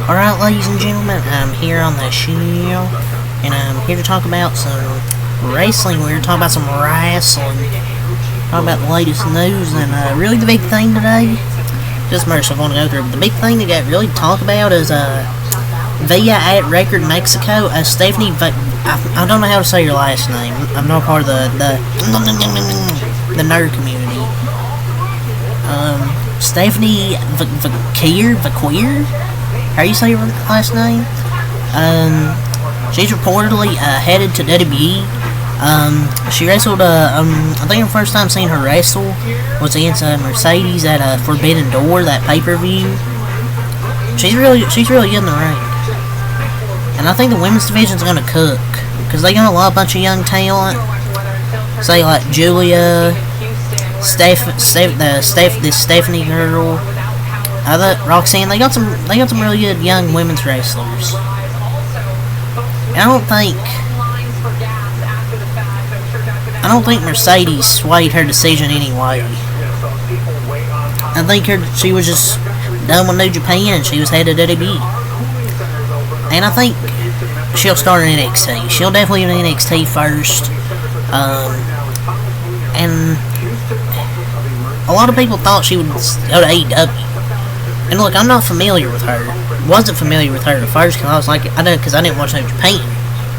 Alright, ladies and gentlemen, I'm here on the show, and I'm here to talk about some wrestling. We're talking about some wrestling, talk about the latest news, and really the big thing today, just merciful I want to go through, but the big thing that got really talked about is Via at Record Mexico, Stephanie, I don't know how to say your last name, I'm not part of the nerd community. Stephanie Vacquier? How do you say your last name? She's reportedly headed to WWE. She wrestled, I think the first time seeing her wrestle was against Mercedes at Forbidden Door, that pay-per-view. She's really good in the ring. And I think the women's division's gonna cook, because they got a bunch of young talent. Say like Julia, this Stephanie girl, Roxanne. They got some really good young women's wrestlers. And I don't think Mercedes swayed her decision anyway. I think she was just done with New Japan and she was headed to WWE. And I think she'll start in NXT. She'll definitely in NXT first. And a lot of people thought she would go to AEW. And look, I'm not familiar with her. Wasn't familiar with her at first because I was like, because I didn't watch New Japan.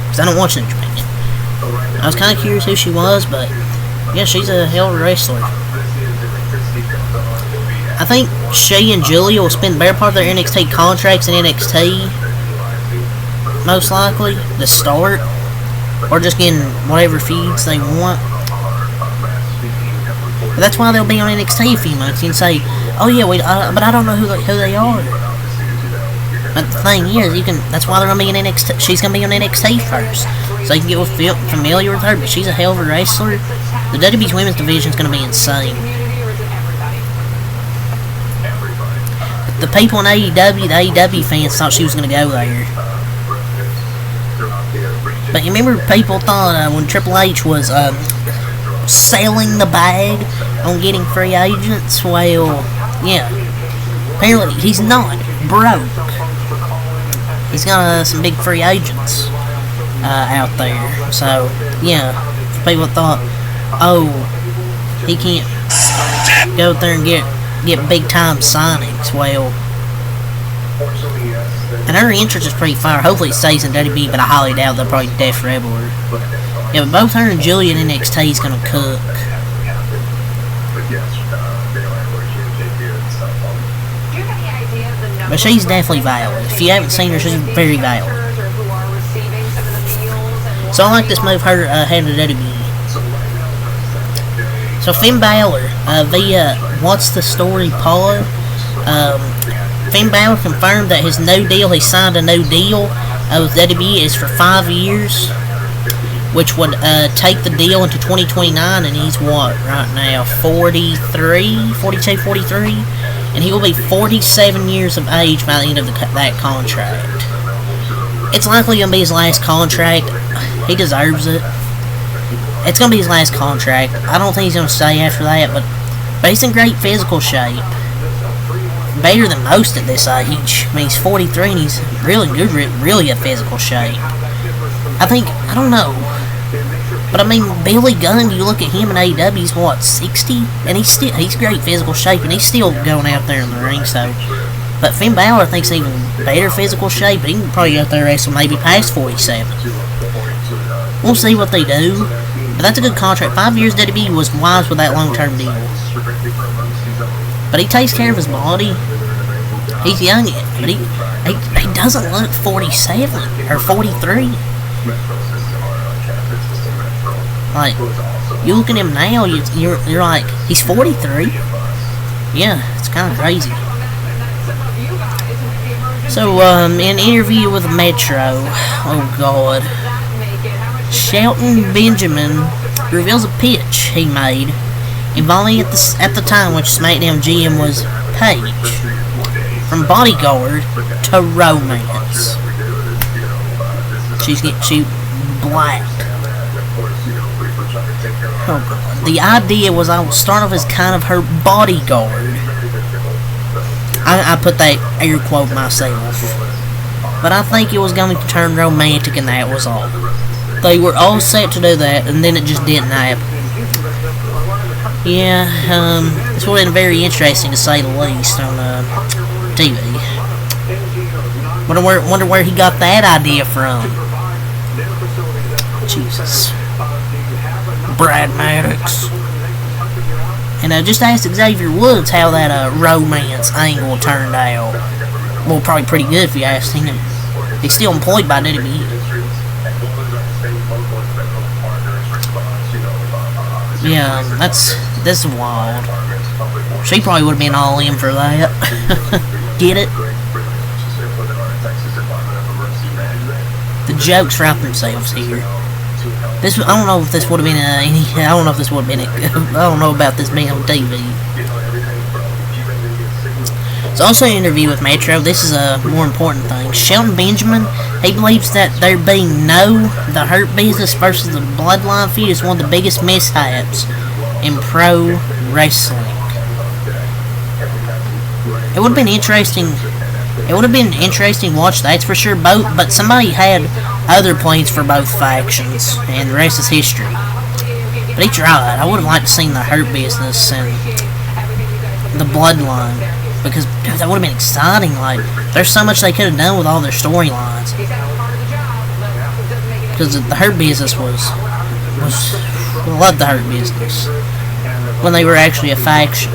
Because I don't watch New Japan. I was kind of curious who she was, but yeah, she's a hell of a wrestler. I think she and Julia will spend the better part of their NXT contracts in NXT, most likely, to start, or just getting whatever feeds they want. But that's why they'll be on NXT a few months. You can say, oh yeah, but I don't know who they are. But the thing is, that's why they're gonna be in NXT. She's gonna be on NXT first, so you can get familiar with her. But she's a hell of a wrestler. The WWE's women's division is gonna be insane. But the people in AEW, the AEW fans, thought she was gonna go there. But you remember, people thought when Triple H was selling the bag on getting free agents. Well, yeah, apparently he's not broke. He's got some big free agents out there. So yeah, people thought, oh, he can't go there and get big time signings. Well, and her interest is pretty fire. Hopefully it stays in WWE, but I highly doubt they'll probably Def Rebel her. Yeah, but both her and Julia in NXT is gonna cook. But she's definitely valid. If you haven't seen her, she's very valid. So I like this move, her headed to WWE. So Finn Balor, via What's the Story pod, Finn Balor confirmed that his no deal, he signed a no deal with WWE, is for 5 years, which would take the deal into 2029, and he's what, right now, 42, 43? And he will be 47 years of age by the end of that contract. It's likely going to be his last contract. He deserves it. It's going to be his last contract. I don't think he's going to stay after that, but he's in great physical shape. Better than most at this age. I mean, he's 43 and he's really good, really a physical shape. I don't know. But I mean, Billy Gunn, you look at him in AEW, he's what, 60? And he's great physical shape, and he's still going out there in the ring, so. But Finn Balor thinks he's even better physical shape, but he can probably go out there and wrestle maybe past 47. We'll see what they do. But that's a good contract. 5 years WWE was wise with that long-term deal. But he takes care of his body. He's young, but he doesn't look 47 or 43. Like, you look at him now, you're like, he's 43? Yeah, it's kind of crazy. So, in an interview with Metro, oh god, Shelton Benjamin reveals a pitch he made involving at the time which SmackDown GM was Paige, from bodyguard to romance. She blacked. Oh god. The idea was I would start off as kind of her bodyguard. I put that air quote myself. but I think it was going to turn romantic, and that was all. They were all set to do that, and then it just didn't happen. Yeah, this would have been very interesting to say the least on TV. Wonder where he got that idea from. Jesus. Brad Maddox. And just ask Xavier Woods how that romance angle turned out. Well, probably pretty good if you asked him. He's still employed by WWE. Yeah, that's wild. She probably would have been all in for that. Get it? The jokes write themselves here. I don't know if this would have been I don't know if this would have been I don't know about this being on TV. It's also an interview with Metro. This is a more important thing. Shelton Benjamin, he believes that there being the Hurt Business versus the Bloodline feud is one of the biggest mishaps in pro wrestling. It would have been interesting. It would have been interesting to watch, that's for sure. But somebody had other plans for both factions, and the rest is history. But he tried. I would have liked to see the Hurt Business and the Bloodline, because dude, that would have been exciting. Like, there's so much they could have done with all their storylines. Because the Hurt Business I loved the Hurt Business when they were actually a faction.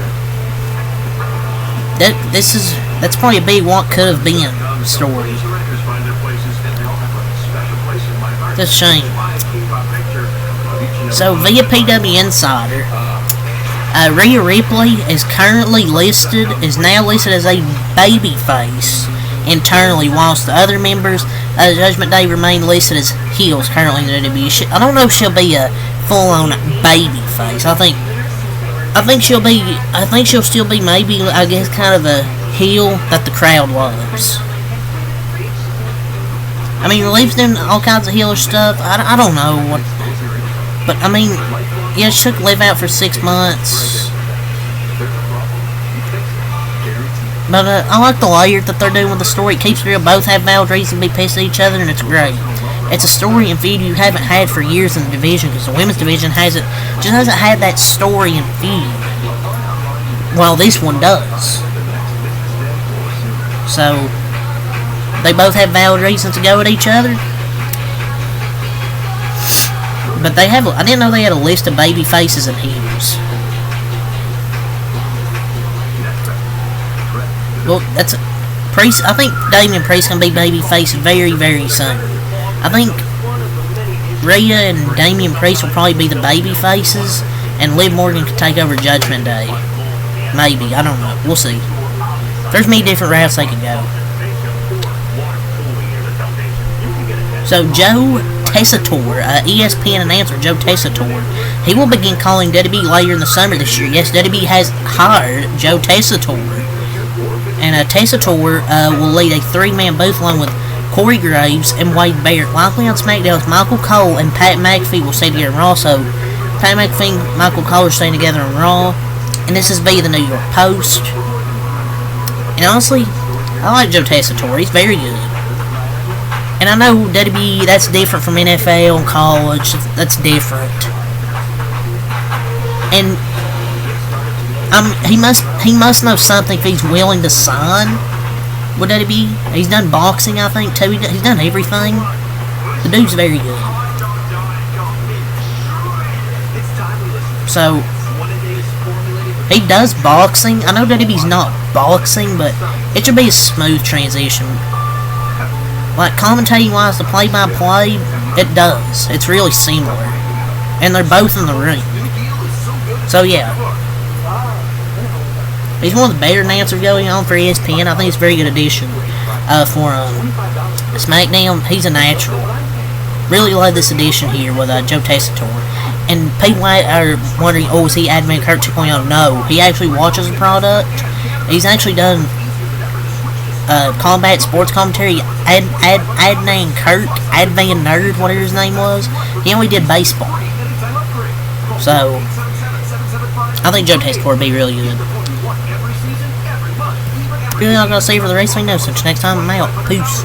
That's probably a big what could have been story. That's a shame. So via PW Insider, Rhea Ripley is now listed as a babyface internally, whilst the other members of Judgment Day remain listed as heels currently in the WWE. I don't know if she'll be a full-on babyface. I think she'll still be maybe, I guess, kind of a heel that the crowd loves. I mean, Relief's doing all kinds of heelish stuff. I don't know what, but I mean, yeah, she took Liv out for 6 months. But I like the layer that they're doing with the story. It keeps it real. Both have valid reason to be pissed at each other, and it's great. It's a story and feud you haven't had for years in the division, because the women's division hasn't had that story and feud, while this one does. So they both have valid reasons to go at each other. But they have. I didn't know they had a list of baby faces and heels. Well, that's Priest. I think Damian Priest can be babyface very, very soon. I think Rhea and Damian Priest will probably be the baby faces, and Liv Morgan can take over Judgment Day. Maybe, I don't know. We'll see. There's many different routes they could go. So Joe Tessitore, ESPN announcer Joe Tessitore, he will begin calling WWE later in the summer this year. Yes, WWE has hired Joe Tessitore, and Tessitore will lead a 3-man booth along with Corey Graves and Wade Barrett. Likely on SmackDown's Michael Cole and Pat McAfee will stay together on Raw. So Pat McAfee and Michael Cole are staying together on Raw, and this is via the New York Post. And honestly, I like Joe Tessitore. He's very good. And I know WWE, that's different from NFL and college. That's different. And he must know something if he's willing to sign with WWE. He's done boxing, I think, too. He's done everything. The dude's very good. So he does boxing. I know WWE's not boxing, but it should be a smooth transition. Like, commentating-wise, the play-by-play, it does. It's really similar. And they're both in the ring. So, yeah. He's one of the better announcers going on for ESPN. I think it's a very good addition for SmackDown. He's a natural. Really love this addition here with Joe Tessitore. And people are wondering, oh, is he Advan Kurt 2.0? No, he actually watches the product. He's actually done combat sports commentary. Advan Kurt, Advan Nerd, whatever his name was. He only did baseball. So I think Joe Tessitore would be really good. Really not gonna see for the Wrestling News. Until next time, I'm out. Peace.